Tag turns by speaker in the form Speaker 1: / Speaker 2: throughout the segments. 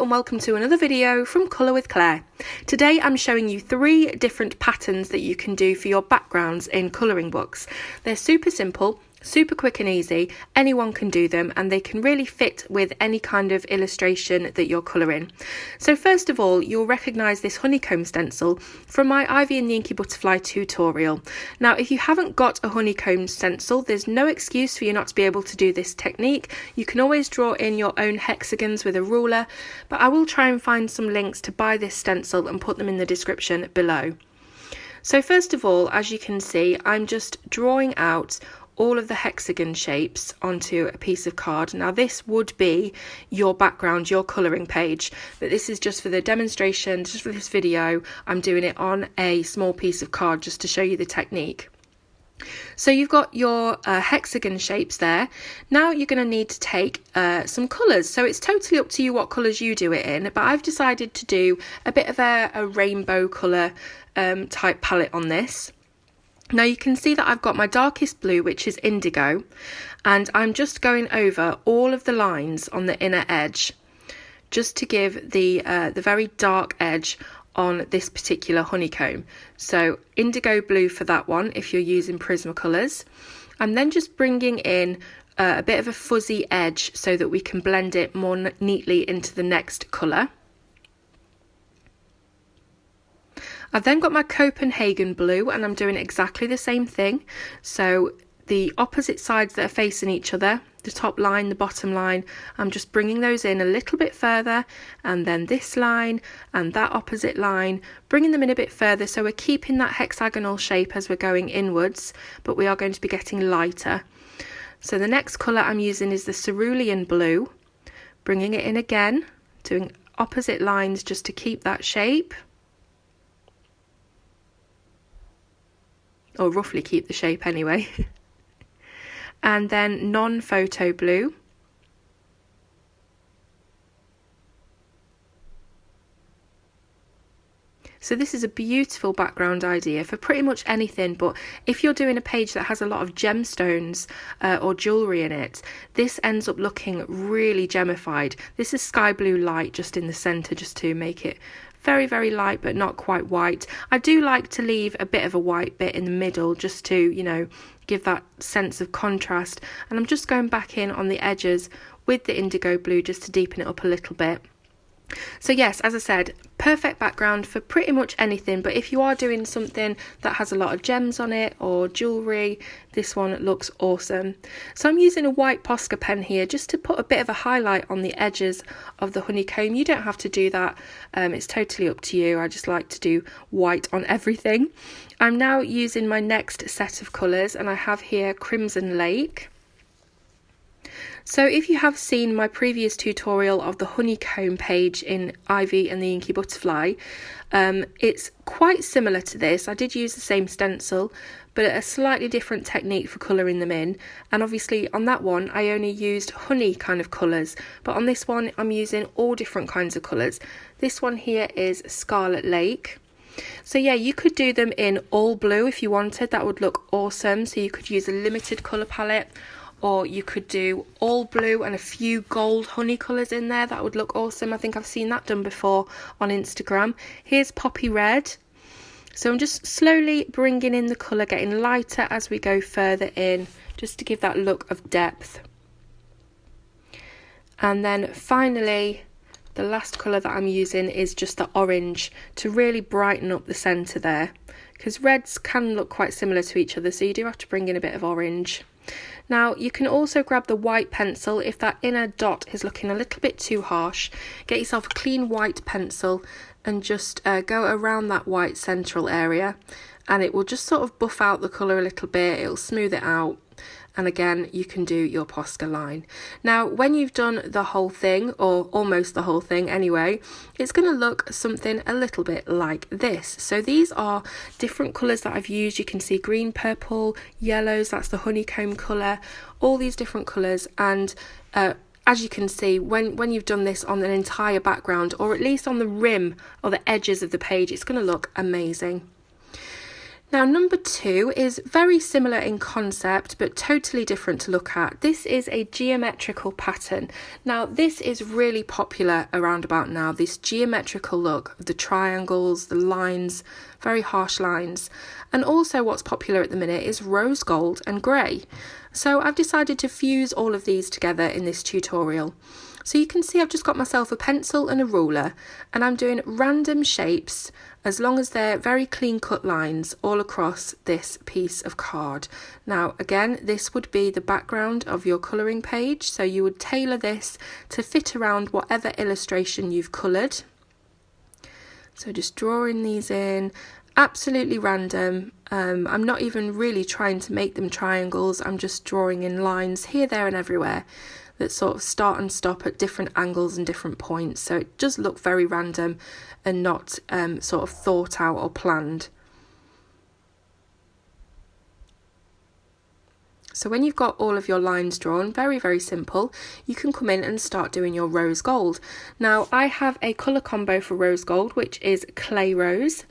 Speaker 1: Hello and welcome to another video from Colour with Claire. Today I'm showing you 3 different patterns that you can do for your backgrounds in colouring books. They're super simple, super quick and easy, anyone can do them and they can really fit with any kind of illustration that you're colouring. So first of all, you'll recognise this honeycomb stencil from my Ivy and the Inky Butterfly tutorial. Now if you haven't got a honeycomb stencil, there's no excuse for you not to be able to do this technique. You can always draw in your own hexagons with a ruler, but I will try and find some links to buy this stencil and put them in the description below. So first of all, as you can see, I'm just drawing out all of the hexagon shapes onto a piece of card. Now this would be your background, your colouring page, but this is just for the demonstration, just for this video. I'm doing it on a small piece of card just to show you the technique. So you've got your hexagon shapes there. Now you're going to need to take some colours. So it's totally up to you what colours you do it in, but I've decided to do a bit of a rainbow colour type palette on this. Now you can see that I've got my darkest blue, which is indigo, and I'm just going over all of the lines on the inner edge just to give the very dark edge on this particular honeycomb. So indigo blue for that one if you're using Prismacolors. I'm then just bringing in a bit of a fuzzy edge so that we can blend it more neatly into the next colour. I've then got my Copenhagen Blue and I'm doing exactly the same thing. So the opposite sides that are facing each other, the top line, the bottom line, I'm just bringing those in a little bit further, and then this line and that opposite line, bringing them in a bit further, so we're keeping that hexagonal shape as we're going inwards, but we are going to be getting lighter. So the next colour I'm using is the Cerulean Blue, bringing it in again, doing opposite lines just to keep that shape. Or roughly keep the shape anyway. And then non-photo blue. So this is a beautiful background idea for pretty much anything, but if you're doing a page that has a lot of gemstones or jewellery in it, this ends up looking really gemified. This is sky blue light just in the centre, just to make it very, very light but not quite white. I do like to leave a bit of a white bit in the middle just to, you know, give that sense of contrast. And I'm just going back in on the edges with the indigo blue just to deepen it up a little bit. So yes, as I said, perfect background for pretty much anything, but if you are doing something that has a lot of gems on it or jewellery, this one looks awesome. So I'm using a white Posca pen here just to put a bit of a highlight on the edges of the honeycomb. You don't have to do that, it's totally up to you. I just like to do white on everything. I'm now using my next set of colours and I have here Crimson Lake. So if you have seen my previous tutorial of the honeycomb page in Ivy and the Inky Butterfly, it's quite similar to this. I did use the same stencil, but a slightly different technique for colouring them in. And obviously on that one, I only used honey kind of colours, but on this one, I'm using all different kinds of colours. This one here is Scarlet Lake. So yeah, you could do them in all blue if you wanted. That would look awesome. So you could use a limited colour palette, or you could do all blue and a few gold honey colours in there. That would look awesome. I think I've seen that done before on Instagram. Here's Poppy Red. So I'm just slowly bringing in the colour, getting lighter as we go further in, just to give that look of depth. And then finally, the last colour that I'm using is just the orange to really brighten up the centre there, because reds can look quite similar to each other, so you do have to bring in a bit of orange. Now you can also grab the white pencil if that inner dot is looking a little bit too harsh. Get yourself a clean white pencil and just go around that white central area, and it will just sort of buff out the colour a little bit, it'll smooth it out. And again, you can do your Posca line. Now, when you've done the whole thing, or almost the whole thing anyway, it's going to look something a little bit like this. So these are different colours that I've used. You can see green, purple, yellows, that's the honeycomb colour, all these different colours. And as you can see, when you've done this on an entire background, or at least on the rim or the edges of the page, it's going to look amazing. Now number 2 is very similar in concept but totally different to look at. This is a geometrical pattern. Now this is really popular around about now, this geometrical look of the triangles, the lines, very harsh lines. And also what's popular at the minute is rose gold and grey. So I've decided to fuse all of these together in this tutorial. So you can see I've just got myself a pencil and a ruler, and I'm doing random shapes as long as they're very clean cut lines all across this piece of card. Now again, this would be the background of your colouring page, so you would tailor this to fit around whatever illustration you've coloured. So just drawing these in, absolutely random. I'm not even really trying to make them triangles, I'm just drawing in lines here, there and everywhere that sort of start and stop at different angles and different points, so it does look very random and not sort of thought out or planned. So when you've got all of your lines drawn, very simple, you can come in and start doing your rose gold. Now I have a colour combo for rose gold, which is clay rose.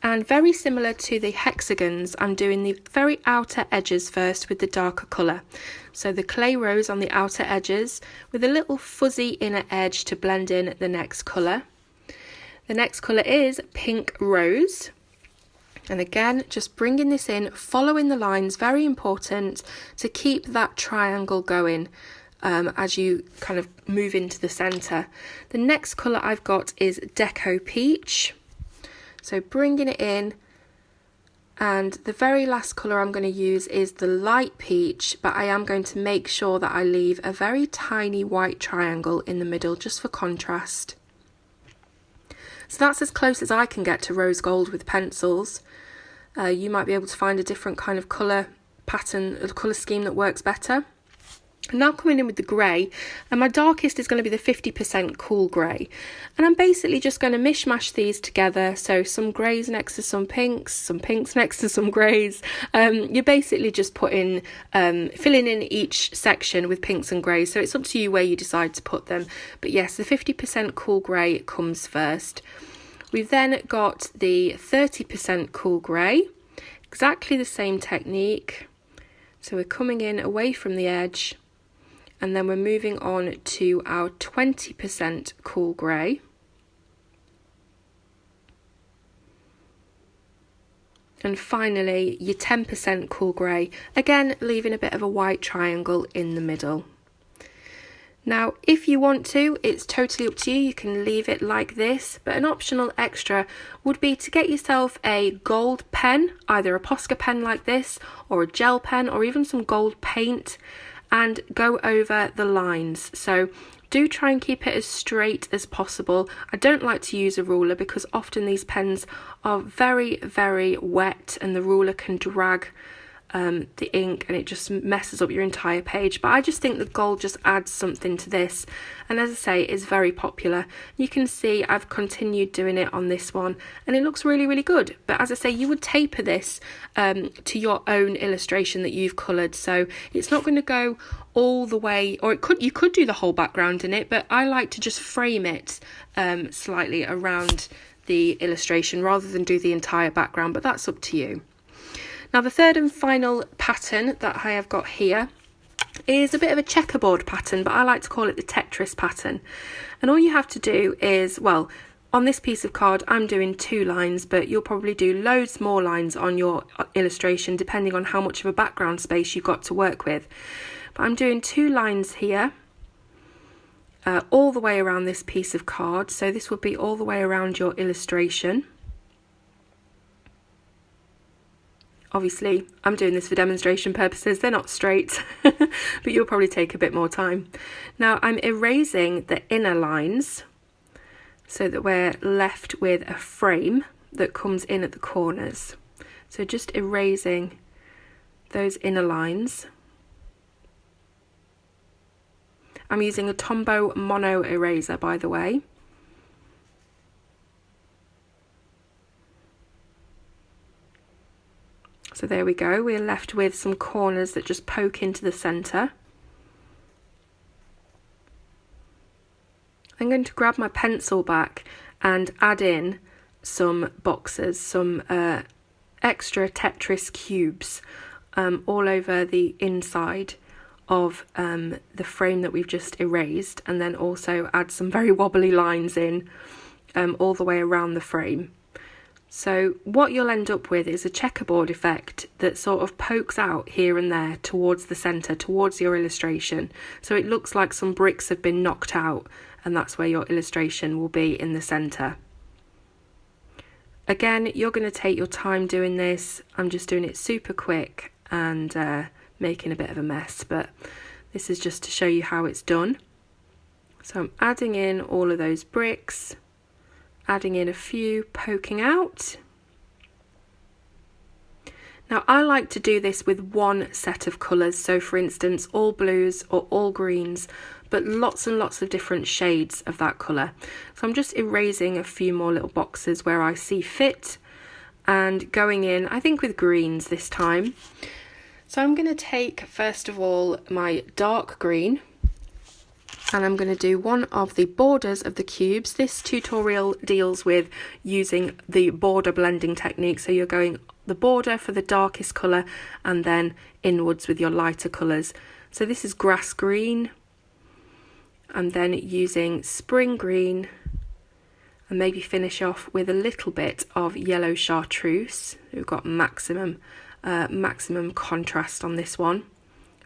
Speaker 1: And very similar to the hexagons, I'm doing the very outer edges first with the darker colour. So the clay rose on the outer edges with a little fuzzy inner edge to blend in the next colour. The next colour is pink rose. And again, just bringing this in, following the lines, very important to keep that triangle going as you kind of move into the centre. The next colour I've got is Deco Peach. So bringing it in, and the very last colour I'm going to use is the light peach, but I am going to make sure that I leave a very tiny white triangle in the middle just for contrast. So that's as close as I can get to rose gold with pencils. You might be able to find a different kind of colour pattern, a colour scheme that works better. I'm now coming in with the grey, and my darkest is going to be the 50% cool grey, and I'm basically just going to mishmash these together, so some greys next to some pinks next to some greys. You're basically just putting filling in each section with pinks and greys, so it's up to you where you decide to put them. But yes, the 50% cool grey comes first. We've then got the 30% cool grey, exactly the same technique, so we're coming in away from the edge. And then we're moving on to our 20% cool grey. And finally, your 10% cool grey, again leaving a bit of a white triangle in the middle. Now, if you want to, it's totally up to you, you can leave it like this, but an optional extra would be to get yourself a gold pen, either a Posca pen like this, or a gel pen, or even some gold paint, and go over the lines. So do try and keep it as straight as possible. I don't like to use a ruler because often these pens are very wet and the ruler can drag the ink and it just messes up your entire page. But I just think the gold just adds something to this, and as I say, it's very popular. You can see I've continued doing it on this one and it looks really good. But as I say, you would taper this to your own illustration that you've coloured, so it's not going to go all the way, or you could do the whole background in it, but I like to just frame it slightly around the illustration rather than do the entire background, but that's up to you. Now the third and final pattern that I have got here is a bit of a checkerboard pattern, but I like to call it the Tetris pattern. And all you have to do is, well, on this piece of card I'm doing 2 lines, but you'll probably do loads more lines on your illustration depending on how much of a background space you've got to work with. But I'm doing 2 lines here all the way around this piece of card, so this will be all the way around your illustration. Obviously, I'm doing this for demonstration purposes, they're not straight, but you'll probably take a bit more time. Now I'm erasing the inner lines so that we're left with a frame that comes in at the corners. So just erasing those inner lines. I'm using a Tombow mono eraser, by the way. So there we go, we're left with some corners that just poke into the centre. I'm going to grab my pencil back and add in some boxes, some extra Tetris cubes all over the inside of the frame that we've just erased, and then also add some very wobbly lines in all the way around the frame. So what you'll end up with is a checkerboard effect that sort of pokes out here and there towards the centre, towards your illustration. So it looks like some bricks have been knocked out, and that's where your illustration will be, in the centre. Again, you're going to take your time doing this. I'm just doing it super quick and making a bit of a mess, but this is just to show you how it's done. So I'm adding in all of those bricks, adding in a few poking out. Now I like to do this with one set of colours, so for instance all blues or all greens, but lots and lots of different shades of that colour. So I'm just erasing a few more little boxes where I see fit and going in, I think with greens this time. So I'm going to take first of all my dark green, and I'm going to do one of the borders of the cubes. This tutorial deals with using the border blending technique, so you're going the border for the darkest colour and then inwards with your lighter colours. So this is grass green, and then using spring green, and maybe finish off with a little bit of yellow chartreuse. We've got maximum contrast on this one,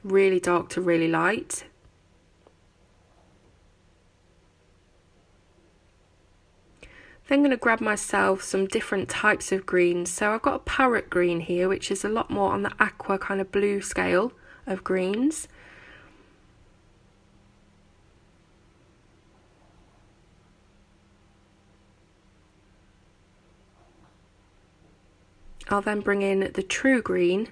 Speaker 1: really dark to really light. Then I'm going to grab myself some different types of greens. So I've got a parrot green here, which is a lot more on the aqua kind of blue scale of greens. I'll then bring in the true green,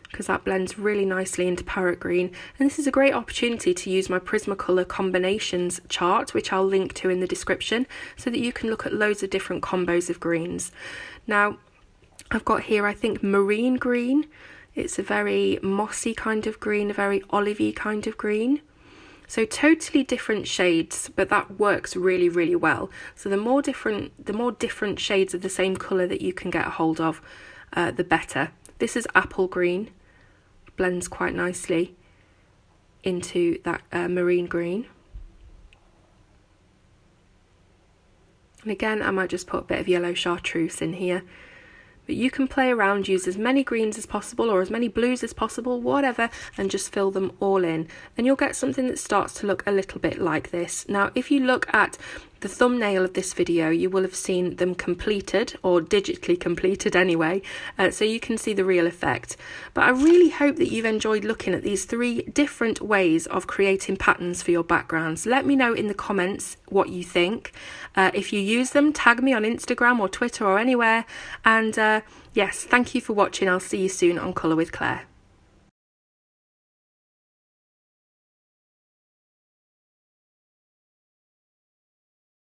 Speaker 1: because that blends really nicely into parrot green, and this is a great opportunity to use my Prismacolor combinations chart, which I'll link to in the description, so that you can look at loads of different combos of greens. Now I've got here, I think, marine green. It's a very mossy kind of green, a very olivey kind of green. So totally different shades, but that works really, really well. So the more different shades of the same colour that you can get a hold of, the better. This is apple green, blends quite nicely into that marine green. And again, I might just put a bit of yellow chartreuse in here. But you can play around, use as many greens as possible or as many blues as possible, whatever, and just fill them all in. And you'll get something that starts to look a little bit like this. Now, if you look at the thumbnail of this video, you will have seen them completed, or digitally completed anyway, so you can see the real effect. But I really hope that you've enjoyed looking at these 3 different ways of creating patterns for your backgrounds. Let me know in the comments what you think. If you use them, tag me on Instagram or Twitter or anywhere. And yes, thank you for watching. I'll see you soon on Colour with Claire.